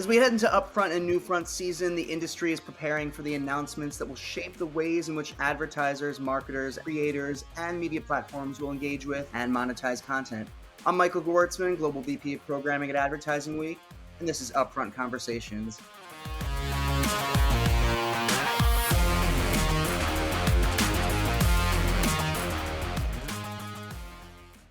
As we head into Upfront and Newfront season, the industry is preparing for the announcements that will shape the ways in which advertisers, marketers, creators, and media platforms will engage with and monetize content. I'm Michael Gewurtzman, Global VP of Programming at Advertising Week, and this is Upfront Conversations.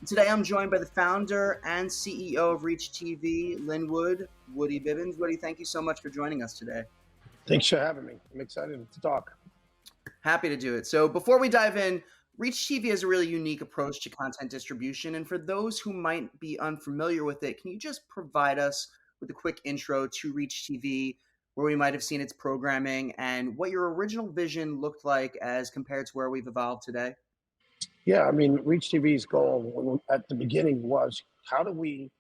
Today, I'm joined by the founder and CEO of ReachTV, Lynnwood Bibbens. Woody, thank you so much for joining us today. Thanks for having me. I'm excited to talk. Happy to do it. So before we dive in, ReachTV has a really unique approach to content distribution. And for those who might be unfamiliar with it, can you just provide us with a quick intro to ReachTV, where we might have seen its programming and what your original vision looked like as compared to where we've evolved today? Yeah, I mean, ReachTV's goal at the beginning was how do we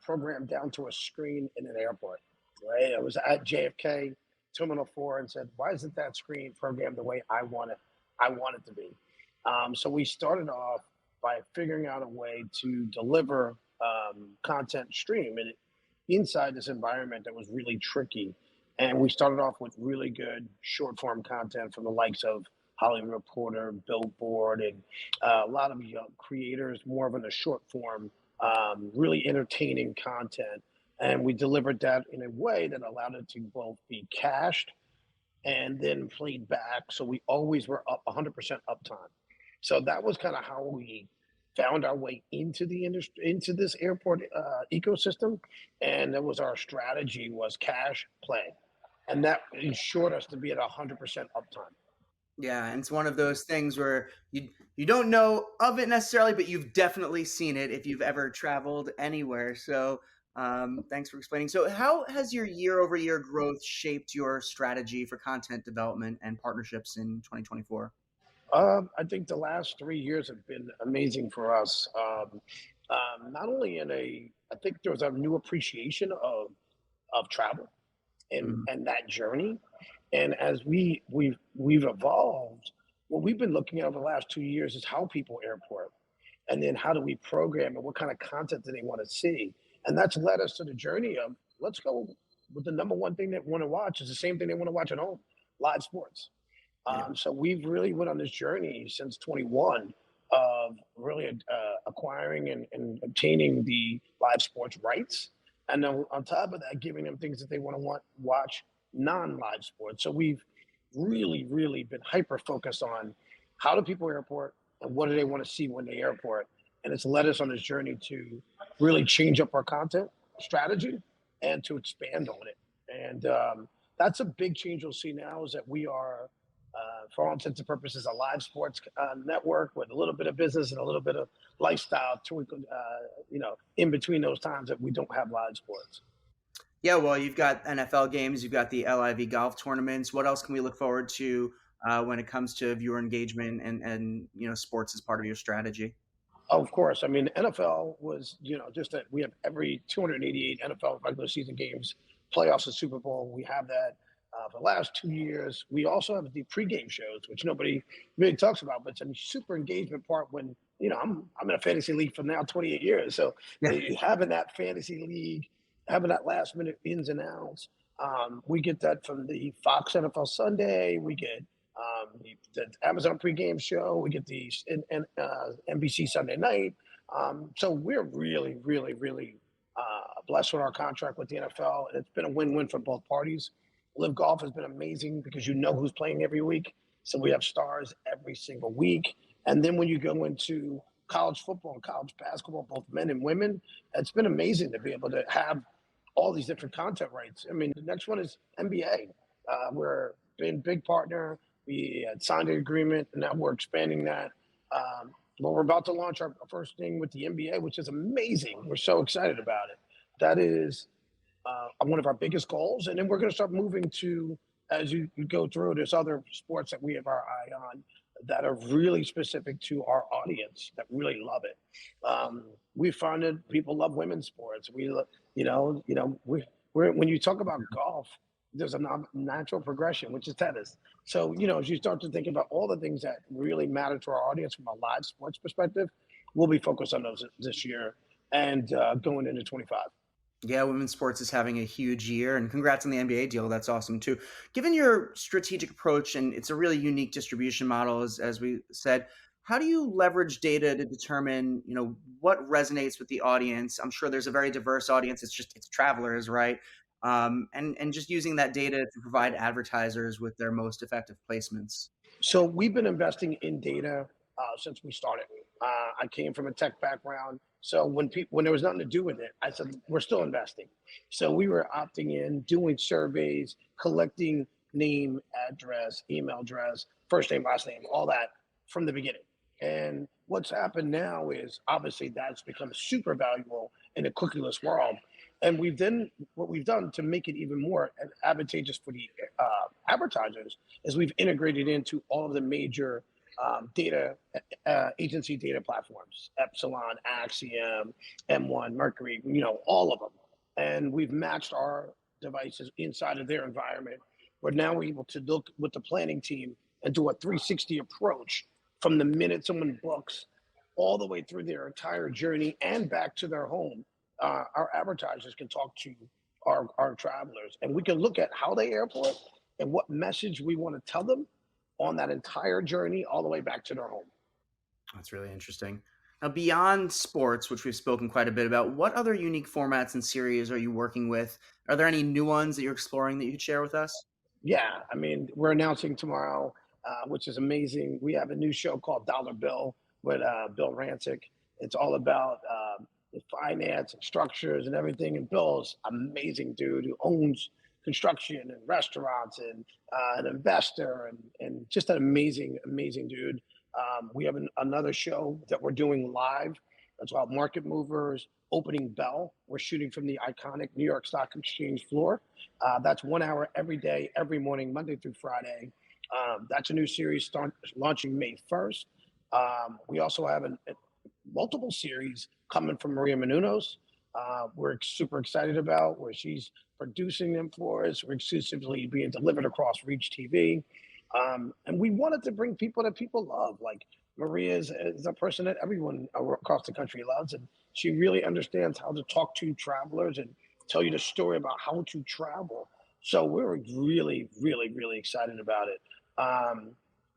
program down to a screen in an airport, right? I was at JFK Terminal 4 and said, why isn't that screen programmed the way I want it to be? So we started off by figuring out a way to deliver content stream and inside this environment that was really tricky. And we started off with really good short form content from the likes of Hollywood Reporter, Billboard, and a lot of young creators, more of in the short form, really entertaining content. And we delivered that in a way that allowed it to both be cached and then played back. So we always were up 100% uptime. So that was kind of how we found our way into the industry, into this airport ecosystem. And that was our strategy, was cache, play. And that ensured us to be at 100% uptime. Yeah, and it's one of those things where you don't know of it necessarily, but you've definitely seen it if you've ever traveled anywhere. So thanks for explaining. So how has your year-over-year growth shaped your strategy for content development and partnerships in 2024? I think the last 3 years have been amazing for us. Not only I think there was a new appreciation of travel and that journey. And as we've evolved, what we've been looking at over the last 2 years is how people airport, and then how do we program and what kind of content do they want to see? And that's led us to the journey of let's go with the number one thing they want to watch is the same thing they want to watch at home, live sports. Yeah. So we've really went on this journey since 21 of really acquiring and obtaining the live sports rights. And then on top of that, giving them things that they want to watch non-live sports. So we've really been hyper focused on how do people airport and what do they want to see when they airport. And it's led us on this journey to really change up our content strategy and to expand on it. And that's a big change you'll see now is that we are, for all intents and purposes, a live sports network with a little bit of business and a little bit of lifestyle in between those times that we don't have live sports. Yeah, well, you've got NFL games, you've got the LIV golf tournaments. What else can we look forward to when it comes to viewer engagement and sports as part of your strategy? Of course. I mean, NFL was, just that we have every 288 NFL regular season games, playoffs and Super Bowl. We have that for the last 2 years. We also have the pregame shows, which nobody really talks about, but it's a super engagement part when, I'm in a fantasy league for now 28 years. So having that fantasy league, having that last minute ins and outs. We get that from the Fox NFL Sunday. We get the Amazon pregame show. We get the NBC Sunday night. So we're really blessed with our contract with the NFL. And it's been a win-win for both parties. Live Golf has been amazing because you know who's playing every week. So we have stars every single week. And then when you go into college football and college basketball, both men and women, it's been amazing to be able to have all these different content rights. I mean, the next one is NBA. We're been a big partner. We had signed an agreement, and now we're expanding that. But we're about to launch our first thing with the NBA, which is amazing. We're so excited about it. That is one of our biggest goals. And then we're going to start moving to, as you go through, there's other sports that we have our eye on that are really specific to our audience that really love it. We find that people love women's sports. We, when you talk about golf, there's a natural progression, which is tennis. So, as you start to think about all the things that really matter to our audience from a live sports perspective, we'll be focused on those this year and going into 25. Yeah, women's sports is having a huge year, and congrats on the NBA deal. That's awesome too. Given your strategic approach, and it's a really unique distribution model, as we said, how do you leverage data to determine, what resonates with the audience? I'm sure there's a very diverse audience. It's travelers, right? And just using that data to provide advertisers with their most effective placements. So we've been investing in data since we started. I came from a tech background, so when there was nothing to do with it, I said we're still investing. So we were opting in, doing surveys, collecting name, address, email address, first name, last name, all that from the beginning. And what's happened now is obviously that's become super valuable in a cookieless world. And what we've done to make it even more advantageous for the advertisers is we've integrated into all of the major data agency data platforms: Epsilon, Axiom, M1, Mercury, all of them. And we've matched our devices inside of their environment. But now we're able to look with the planning team and do a 360 approach from the minute someone books all the way through their entire journey and back to their home. Our advertisers can talk to our travelers, and we can look at how they airport and what message we want to tell them on that entire journey all the way back to their home. That's really interesting. Now, beyond sports, which we've spoken quite a bit about, what other unique formats and series are you working with? Are there any new ones that you're exploring that you could share with us? Yeah, I mean, we're announcing tomorrow, which is amazing. We have a new show called Dollar Bill with Bill Rancic. It's all about the finance and structures and everything. And Bill's amazing dude who owns construction and restaurants and an investor and just an amazing, amazing dude. We have another show that we're doing live. It's called Market Movers Opening Bell. We're shooting from the iconic New York Stock Exchange floor. That's 1 hour every day, every morning, Monday through Friday. That's a new series launching May 1st. We also have multiple series coming from Maria Menounos. We're super excited about where she's producing them for us. We're exclusively being delivered across Reach TV. And we wanted to bring people that people love. Like Maria is a person that everyone across the country loves, and she really understands how to talk to travelers and tell you the story about how to travel. So we're really, really, really excited about it.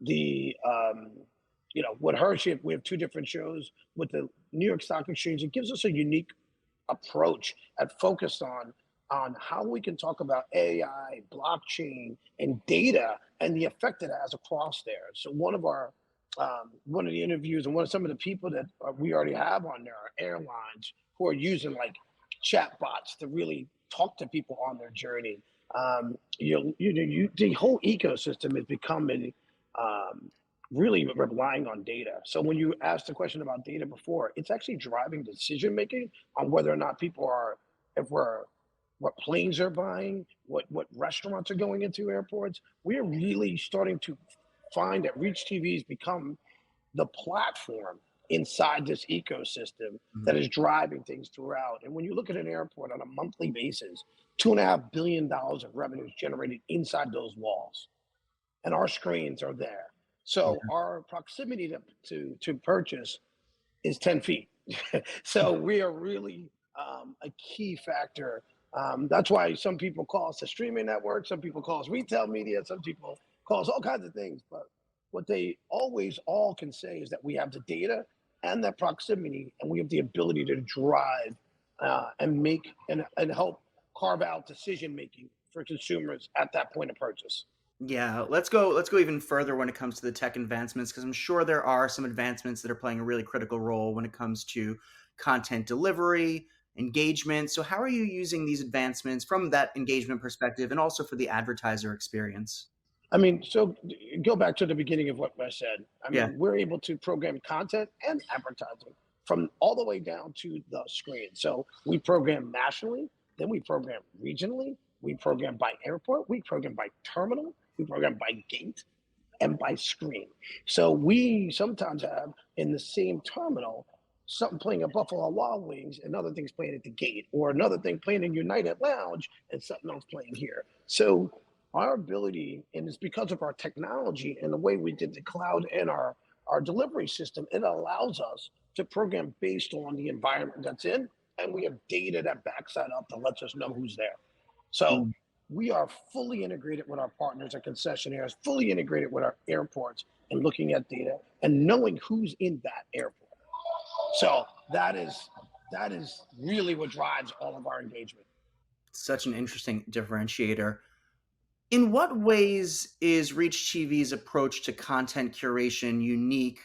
The with her, we have two different shows with the New York Stock Exchange. It gives us a unique approach at focused on how we can talk about AI, blockchain, and data and the effect it has across there. So one of the interviews and some of the people that we already have on there are airlines who are using like chat bots to really talk to people on their journey. The whole ecosystem is becoming really relying on data. So when you asked the question about data before, it's actually driving decision making on whether or not if we're what planes are buying, what restaurants are going into airports. We're really starting to find that Reach TV has become the platform inside this ecosystem that Mhm. is driving things throughout. And when you look at an airport on a monthly basis, $2.5 billion of revenue is generated inside those walls, and our screens are there. So Yeah. our proximity to purchase is 10 feet. So we are really a key factor. That's why some people call us a streaming network, some people call us retail media, some people call us all kinds of things. But what they always all can say is that we have the data and that proximity, and we have the ability to drive and make and help carve out decision making for consumers at that point of purchase. Yeah, let's go even further when it comes to the tech advancements because I'm sure there are some advancements that are playing a really critical role when it comes to content delivery, engagement. So how are you using these advancements from that engagement perspective and also for the advertiser experience? I mean, so go back to the beginning of what I said. I Yeah. mean, we're able to program content and advertising from all the way down to the screen. So we program nationally, then we program regionally, we program by airport, we program by terminal, we program by gate, and by screen. So we sometimes have in the same terminal something playing at Buffalo Wild Wings, another thing's playing at the gate, or another thing playing in United Lounge, and something else playing here. So our ability, and it's because of our technology and the way we did the cloud and our delivery system, it allows us to program based on the environment that's in. and we have data that backs that up that lets us know who's there. So Mm. we are fully integrated with our partners at concessionaires, fully integrated with our airports, and looking at data and knowing who's in that airport. So that is really what drives all of our engagement. Such an interesting differentiator. In what ways is Reach TV's approach to content curation unique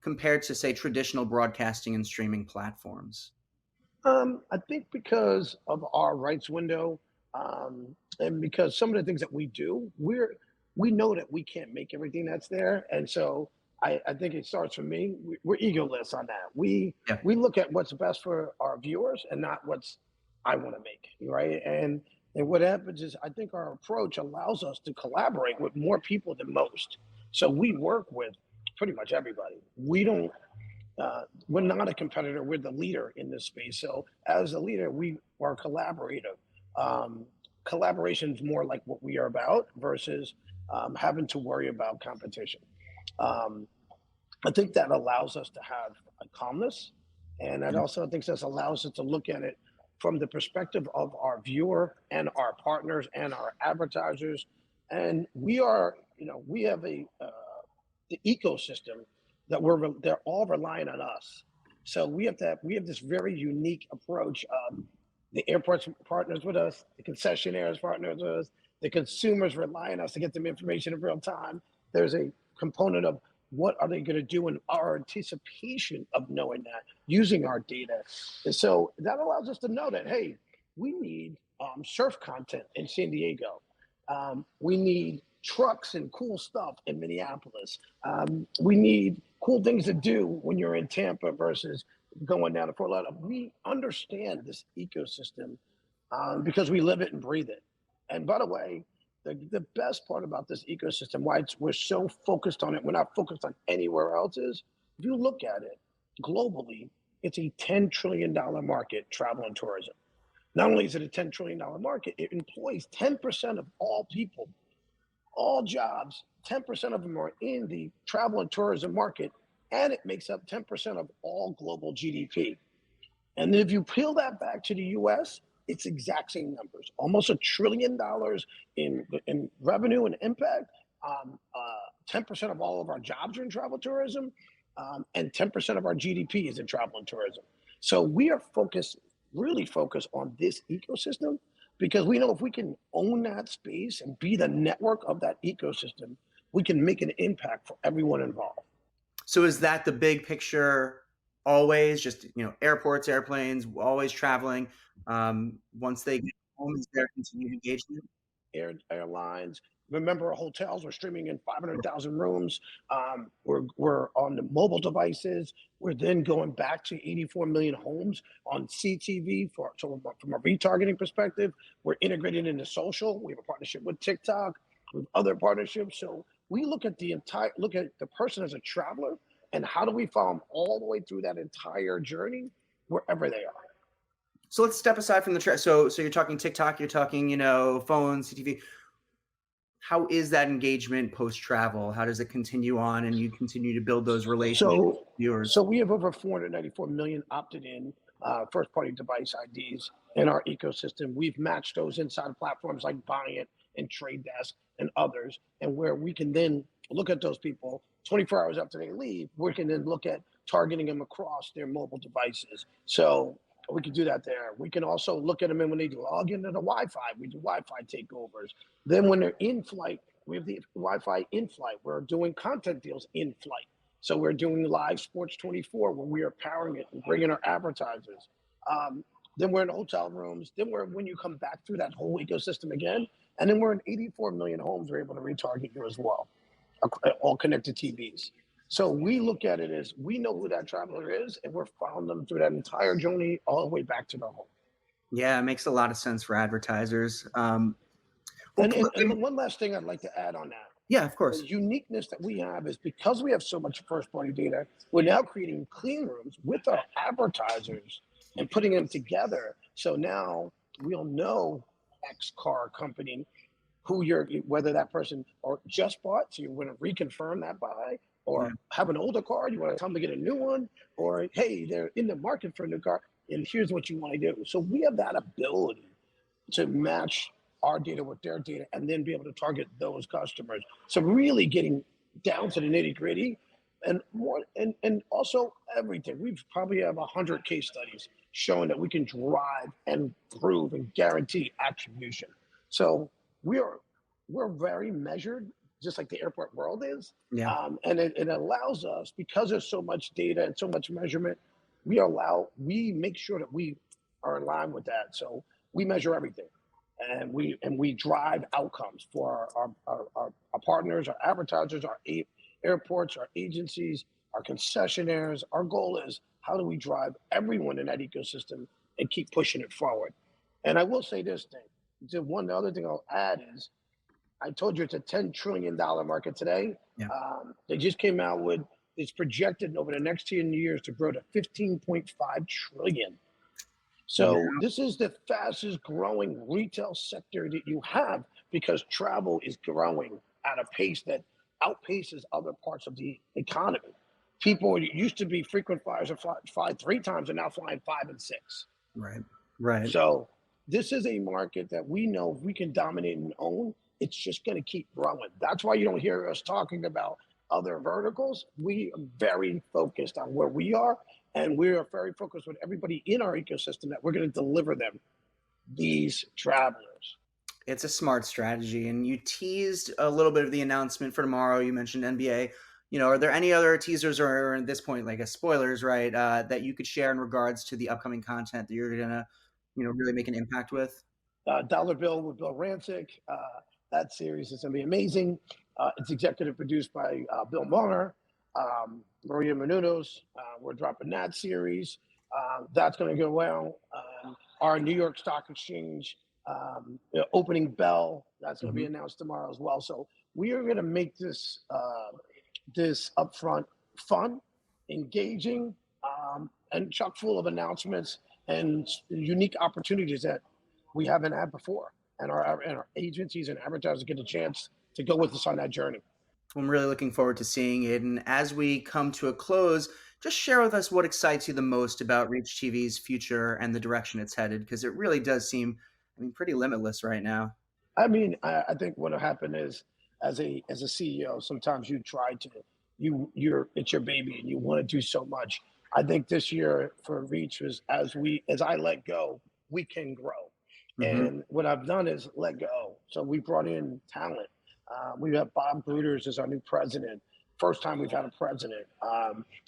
compared to, say, traditional broadcasting and streaming platforms? I think because of our rights window, and because some of the things that we do, we know that we can't make everything that's there, and so I think it starts from me. We're egoless on that. Yeah. We look at what's best for our viewers and not what's I want to make, right? And what happens is I think our approach allows us to collaborate with more people than most. So we work with pretty much everybody. We're not a competitor. We're the leader in this space. So as a leader, we are collaborative. Um, Collaboration is more like what we are about versus having to worry about competition. Um, I think that allows us to have a calmness, and that Yeah. also I think this allows us to look at it from the perspective of our viewer and our partners and our advertisers. And we have the ecosystem that they're all relying on us. So we have this very unique approach. The airports partners with us, the concessionaires partners with us, the consumers rely on us to get them information in real time. There's a component of what are they going to do in our anticipation of knowing that using our data. And so that allows us to know that, hey, we need surf content in San Diego. We need trucks and cool stuff in Minneapolis. We need cool things to do when you're in Tampa versus going down to Fort Lauderdale. We understand this ecosystem because we live it and breathe it. And by the way, the best part about this ecosystem, why we're so focused on it, we're not focused on anywhere else, is if you look at it globally, it's a $10 trillion market, travel and tourism. Not only is it a $10 trillion market, it employs 10% of all people, all jobs. 10% of them are in the travel and tourism market, and it makes up 10% of all global GDP. And then if you peel that back to the US, it's exact same numbers, almost $1 trillion in revenue and impact. 10% of all of our jobs are in travel tourism, and 10% of our GDP is in travel and tourism. So we are really focused on this ecosystem because we know if we can own that space and be the network of that ecosystem, we can make an impact for everyone involved. So is that the big picture always? Just, airports, airplanes, always traveling. Once they get home, is there continued engagement? Airlines. Remember, our hotels are streaming in 500,000 rooms. We're on the mobile devices. We're then going back to 84 million homes on CTV so from a retargeting perspective. We're integrated into social. We have a partnership with TikTok, with other partnerships. So we look at the person as a traveler, and how do we follow them all the way through that entire journey, wherever they are. So let's step aside from the so you're talking TikTok, you're talking, phones, CTV. How is that engagement post travel? How does it continue on and you continue to build those relationships So, with viewers? so we have over 494 million opted in first-party device IDs in our ecosystem. We've matched those inside platforms like Buy and Trade Desk and others, and where we can then look at those people 24 hours after they leave. We can then look at targeting them across their mobile devices. So we can do that there. We can also look at them and when they log into the Wi-Fi, we do Wi-Fi takeovers. Then when they're in flight, we have the Wi-Fi in flight. We're doing content deals in flight. So we're doing live sports 24 where we are powering it and bringing our advertisers. Then we're in hotel rooms. Then when you come back through that whole ecosystem again, and then we're in 84 million homes. We're able to retarget you as well, all connected TVs. So we look at it as we know who that traveler is, and we're following them through that entire journey all the way back to their home. Yeah, it makes a lot of sense for advertisers. Well, And one last thing I'd like to add on that. yeah, of The course. uniqueness that we have is because we have so much first party data, we're now creating clean rooms with our advertisers and putting them together. So now we'll know X car company whether that person or just bought, so you want to reconfirm that buy, Yeah. or have an older car, you want to tell them to get a new one, or hey, they're in the market for a new car. and here's what you want to do. So we have that ability to match our data with their data and then be able to target those customers. So really getting down to the nitty gritty and more, and also everything. We've probably have 100 case studies showing that we can drive and prove and guarantee attribution. So we're very measured, just like the airport world is. Yeah. And it allows us, because there's so much data and so much measurement, we make sure that we are in line with that. So we measure everything, and we drive outcomes for our partners, our advertisers, our airports, our agencies, our concessionaires. Our goal is, how do we drive everyone in that ecosystem and keep pushing it forward? And I will say this thing. The other thing I'll add is, I told you it's a $10 trillion market today. Yeah. They just came out with, it's projected over the next 10 years to grow to 15.5 trillion. So Yeah. this is the fastest growing retail sector that you have, because travel is growing at a pace that outpaces other parts of the economy. People used to be frequent flyers, and fly 3 times, and now flying 5 and 6. Right. Right. So this is a market that we know if we can dominate and own, it's just going to keep growing. That's why you don't hear us talking about other verticals. We are very focused on where we are, and we are very focused with everybody in our ecosystem that we're going to deliver them these travelers. It's a smart strategy. And you teased a little bit of the announcement for tomorrow. You mentioned NBA. Are there any other teasers or at this point, like spoilers, right, that you could share in regards to the upcoming content that you're going to, really make an impact with? Dollar Bill with Bill Rancic. That series is going to be amazing. It's executive produced by Bill Maher, Maria Menounos. We're dropping that series. That's going to go well. Our New York Stock Exchange opening bell, that's going to be announced tomorrow as well. So we are going to make this upfront fun, engaging, and chock full of announcements and unique opportunities that we haven't had before. And our agencies and advertisers get a chance to go with us on that journey. I'm really looking forward to seeing it. And as we come to a close, just share with us what excites you the most about ReachTV's future and the direction it's headed, because it really does seem, pretty limitless right now. I think what will happen is, as a CEO, sometimes you try to, it's your baby and you want to do so much. I think this year for Reach was, as I let go, we can grow. Mm-hmm. And what I've done is let go. So we brought in talent. We have Bob Gruters as our new president. First time we've had a president.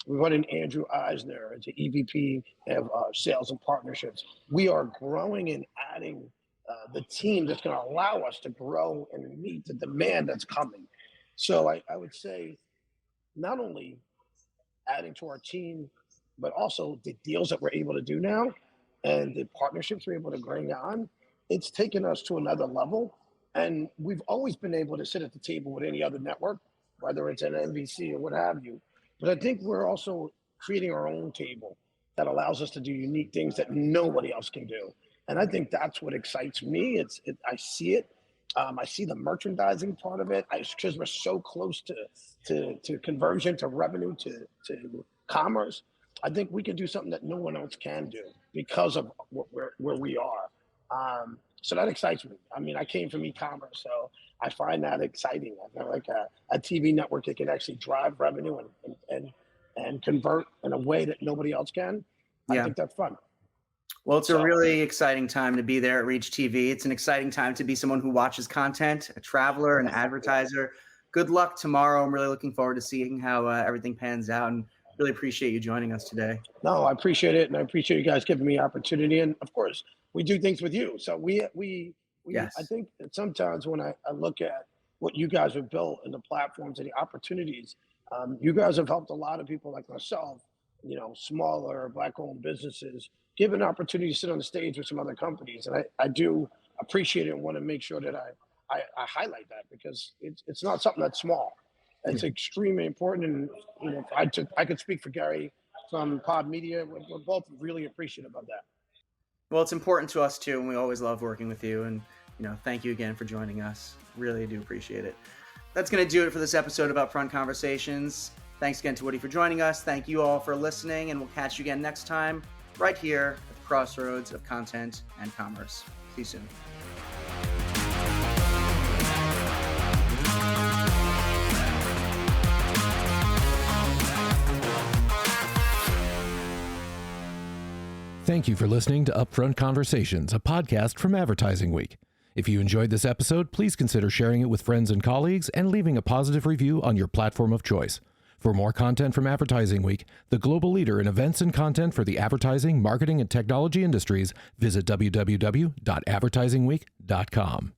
We brought in Andrew Eisner as the EVP of sales and partnerships. We are growing and adding the team that's going to allow us to grow and meet the demand that's coming. So I would say, not only adding to our team, but also the deals that we're able to do now and the partnerships we're able to bring on. It's taken us to another level. And we've always been able to sit at the table with any other network, whether it's an NBC or what have you. But I think we're also creating our own table that allows us to do unique things that nobody else can do. And I think that's what excites me. I see it. I see the merchandising part of it. Because we're so close to conversion, to revenue, to commerce. I think we can do something that no one else can do because of where we are. So that excites me. I came from e-commerce, so I find that exciting. I feel like a TV network that can actually drive revenue and convert in a way that nobody else can. I think that's fun. Well, it's a really exciting time to be there at ReachTV. It's an exciting time to be someone who watches content, a traveler, an advertiser. Good luck tomorrow. I'm really looking forward to seeing how everything pans out, and really appreciate you joining us today. No, I appreciate it, and I appreciate you guys giving me opportunity. And of course, we do things with you. So Yes. I think that sometimes when I look at what you guys have built and the platforms and the opportunities, you guys have helped a lot of people like myself, smaller Black-owned businesses, give an opportunity to sit on the stage with some other companies. And I do appreciate it and want to make sure that I highlight that, because it's not something that's small. It's extremely important. And I could speak for Gary from Pod Media. We're both really appreciative of that. Well, it's important to us too, and we always love working with you. And thank you again for joining us. Really do appreciate it. That's going to do it for this episode of Upfront Conversations. Thanks again to Woody for joining us. Thank you all for listening, and we'll catch you again next time right here at the crossroads of content and commerce. See you soon. Thank you for listening to Upfront Conversations, a podcast from Advertising Week. If you enjoyed this episode, please consider sharing it with friends and colleagues and leaving a positive review on your platform of choice. For more content from Advertising Week, the global leader in events and content for the advertising, marketing, and technology industries, visit www.advertisingweek.com.